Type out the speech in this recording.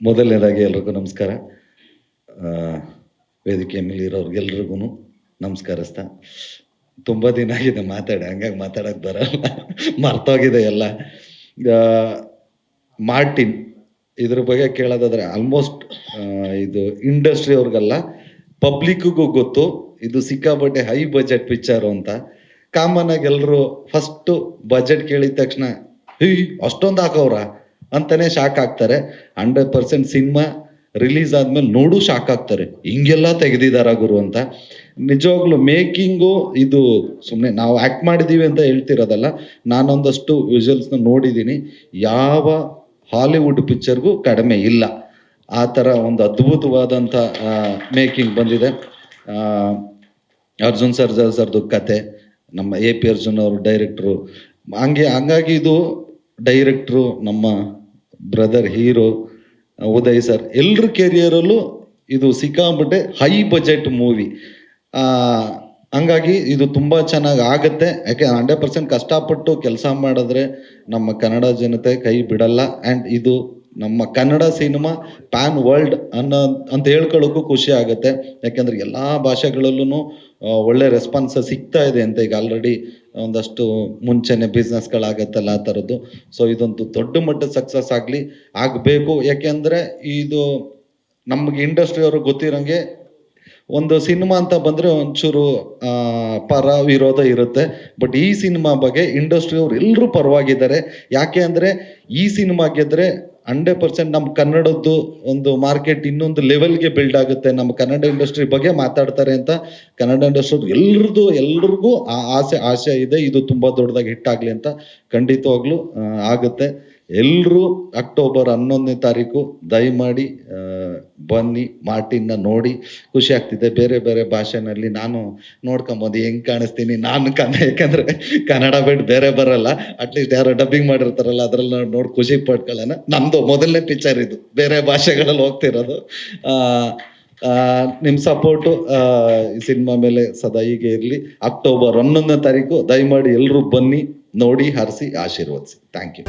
ಮೊದಲನೇದಾಗಿ ಎಲ್ರಿಗೂ ನಮಸ್ಕಾರ. ವೇದಿಕೆ ಮೇಲೆ ಇರೋರಿಗೆಲ್ರಿಗೂ ನಮಸ್ಕರಿಸ್ತಾ, ತುಂಬ ದಿನ ಆಗಿದೆ ಮಾತಾಡಿ, ಹಂಗಾಗಿ ಮಾತಾಡೋಕ್ಕೆ ಬರಲ್ಲ, ಮರ್ತೋಗಿದೆ ಎಲ್ಲ. ಮಾರ್ಟಿನ್ ಇದ್ರ ಬಗ್ಗೆ ಕೇಳೋದಾದ್ರೆ ಆಲ್ಮೋಸ್ಟ್ ಇದು ಇಂಡಸ್ಟ್ರಿ ಅವ್ರಿಗೆಲ್ಲ ಪಬ್ಲಿಕ್ಕಿಗೂ ಗೊತ್ತು ಇದು ಸಿಕ್ಕಾಪಟ್ಟೆ ಹೈ ಬಜೆಟ್ ಪಿಕ್ಚರು ಅಂತ. ಕಾಮನ್ ಆಗಿ ಎಲ್ಲರೂ ಫಸ್ಟು ಬಜೆಟ್ ಕೇಳಿದ ತಕ್ಷಣ ಅಷ್ಟೊಂದು ಹಾಕವ್ರ ಅಂತಾನೆ ಶಾಕ್ ಆಗ್ತಾರೆ. 100% ಸಿನಿಮಾ ರಿಲೀಸ್ ಆದ್ಮೇಲೆ ನೋಡು ಶಾಕ್ ಆಗ್ತಾರೆ, ಹಿಂಗೆಲ್ಲ ತೆಗೆದಿದಾರ ಗುರು ಅಂತ. ನಿಜವಾಗ್ಲು ಮೇಕಿಂಗು ಇದು ಸುಮ್ಮನೆ ನಾವು ಆ್ಯಕ್ಟ್ ಮಾಡಿದ್ದೀವಿ ಅಂತ ಹೇಳ್ತಿರೋದಲ್ಲ, ನಾನೊಂದಷ್ಟು ವಿಜುವಲ್ಸ್ನ ನೋಡಿದ್ದೀನಿ, ಯಾವ ಹಾಲಿವುಡ್ ಪಿಕ್ಚರ್ಗೂ ಕಡಿಮೆ ಇಲ್ಲ. ಆ ಥರ ಒಂದು ಅದ್ಭುತವಾದಂಥ ಮೇಕಿಂಗ್ ಬಂದಿದೆ. ಅರ್ಜುನ್ ಸರ್ದು ಕತೆ, ನಮ್ಮ AP ಅರ್ಜುನ್ ಅವರು ಡೈರೆಕ್ಟ್ರು, ಹಂಗಾಗಿ ಇದು ಡೈರೆಕ್ಟ್ರು, ನಮ್ಮ ಬ್ರದರ್ ಹೀರೋ ಉದಯ್ ಸರ್, ಎಲ್ರ ಕೆರಿಯರಲ್ಲೂ ಇದು ಸಿಕ್ಕಾಬಿಟ್ಟೆ ಹೈ ಬಜೆಟ್ ಮೂವಿ. ಹಂಗಾಗಿ ಇದು ತುಂಬ ಚೆನ್ನಾಗಿ ಆಗುತ್ತೆ. ಯಾಕೆ 100% ಕಷ್ಟಪಟ್ಟು ಕೆಲಸ ಮಾಡಿದ್ರೆ ನಮ್ಮ ಕನ್ನಡ ಜನತೆ ಕೈ ಬಿಡಲ್ಲ. ಆ್ಯಂಡ್ ಇದು ನಮ್ಮ ಕನ್ನಡ ಸಿನಿಮಾ ಪ್ಯಾನ್ ವರ್ಲ್ಡ್ ಅಂತ ಹೇಳ್ಕೊಳ್ಳೋಕ್ಕೂ ಖುಷಿ ಆಗುತ್ತೆ. ಯಾಕೆಂದರೆ ಎಲ್ಲ ಭಾಷೆಗಳಲ್ಲೂ ಒಳ್ಳೆ ರೆಸ್ಪಾನ್ಸ್ ಸಿಗ್ತಾ ಇದೆ ಅಂತ. ಈಗ ಆಲ್ರೆಡಿ ಒಂದಷ್ಟು ಮುಂಚೆನೆ ಬಿಸ್ನೆಸ್ಗಳಾಗತ್ತಲ್ಲ ಆ ಥರದ್ದು. ಸೊ ಇದೊಂದು ದೊಡ್ಡ ಮಟ್ಟದ ಸಕ್ಸಸ್ ಆಗಬೇಕು. ಯಾಕೆಂದರೆ ಇದು ನಮಗೆ ಇಂಡಸ್ಟ್ರಿಯವ್ರಿಗೆ ಗೊತ್ತಿರೋಂಗೆ ಒಂದು ಸಿನಿಮಾ ಅಂತ ಬಂದರೆ ಒಂಚೂರು ಪರ ವಿರೋಧ ಇರುತ್ತೆ. ಬಟ್ ಈ ಸಿನಿಮಾ ಬಗ್ಗೆ ಇಂಡಸ್ಟ್ರಿಯವ್ರು ಎಲ್ಲರೂ ಪರವಾಗಿದ್ದಾರೆ. ಯಾಕೆ ಅಂದರೆ ಈ ಸಿನಿಮಾ ಗೆದ್ದರೆ 100% ನಮ್ಮ ಕನ್ನಡದ್ದು ಒಂದು ಮಾರ್ಕೆಟ್ ಇನ್ನೊಂದು ಲೆವೆಲ್ಗೆ ಬಿಲ್ಡ್ ಆಗುತ್ತೆ. ನಮ್ಮ ಕನ್ನಡ ಇಂಡಸ್ಟ್ರಿ ಬಗ್ಗೆ ಮಾತಾಡ್ತಾರೆ ಅಂತ ಕನ್ನಡ ಇಂಡಸ್ಟ್ರಿ ಎಲ್ರಿಗೂ ಆಸೆ ಇದೆ. ಇದು ತುಂಬ ದೊಡ್ಡದಾಗಿ ಹಿಟ್ ಆಗಲಿ ಅಂತ. ಖಂಡಿತವಾಗ್ಲೂ ಆಗುತ್ತೆ. ಎಲ್ಲರೂ ಅಕ್ಟೋಬರ್ 11ನೇ ತಾರೀಕು ದಯಮಾಡಿ ಬನ್ನಿ, ಮಾರ್ಟಿನ್ನ ನೋಡಿ. ಖುಷಿ ಆಗ್ತಿದೆ. ಬೇರೆ ಬೇರೆ ಭಾಷೆನಲ್ಲಿ ನಾನು ನೋಡ್ಕೊಂಬೋದು ಹೆಂಗೆ ಕಾಣಿಸ್ತೀನಿ ನಾನು ಯಾಕಂದರೆ ಕನ್ನಡ ಬಿಟ್ಟು ಬೇರೆ ಬರಲ್ಲ. ಅಟ್ಲೀಸ್ಟ್ ಯಾರೋ ಡಬ್ಬಿಂಗ್ ಮಾಡಿರ್ತಾರಲ್ಲ ಅದರಲ್ಲಿ ನೋಡಿ ಖುಷಿ ಪಡ್ಕೊಳ್ಳೋಣ. ನಮ್ಮದು ಮೊದಲನೇ ಪಿಕ್ಚರ್ ಇದು, ಬೇರೆ ಭಾಷೆಗಳಲ್ಲಿ ಹೋಗ್ತಿರೋದು. ನಿಮ್ಮ ಸಪೋರ್ಟು ಈ ಸಿನಿಮಾ ಮೇಲೆ ಸದಾ ಹೀಗೆ ಇರಲಿ. ಅಕ್ಟೋಬರ್ 11ನೇ ತಾರೀಕು ದಯಮಾಡಿ ಎಲ್ಲರೂ ಬನ್ನಿ, ನೋಡಿ, ಹರಿಸಿ, ಆಶೀರ್ವದಿಸಿ. Thank you.